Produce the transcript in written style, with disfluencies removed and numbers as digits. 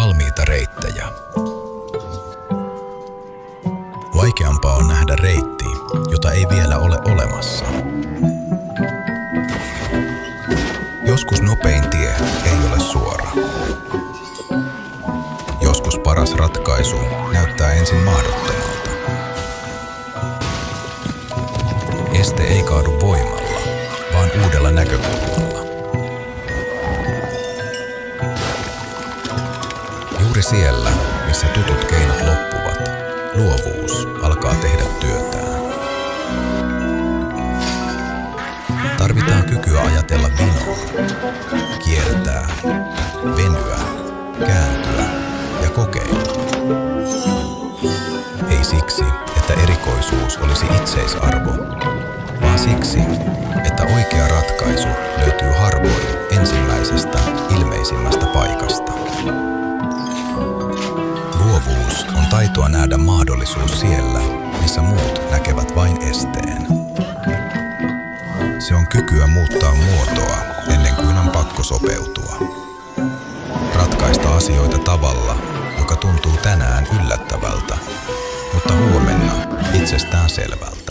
valmiita reittejä. Vaikeampaa on nähdä reitti, jota ei vielä ole olemassa. Joskus nopein tie ei ole suora. Joskus paras ratkaisu näyttää ensin mahdottomalta. Este ei kaadu voimalla, vaan uudella näkökulmalla. Juuri siellä, missä tutut keinot loppuvat, luovuus alkaa tehdä työtään. Tarvitaan kykyä ajatella vinoon, kiertää, venyä, kääntyä ja kokeilla. Ei siksi, että erikoisuus olisi itseisarvo, vaan siksi, että oikea ratkaisu löytyy harvoin ensimmäisestä, ilmeisimmästä paikasta. Luovuus on taitoa nähdä mahdollisuus siellä, missä muut näkevät vain esteen. Se on kykyä muuttaa muotoa ennen kuin on pakko sopeutua. Ratkaista asioita tavalla, joka tuntuu tänään yllättävältä, mutta huomenna itsestään selvältä.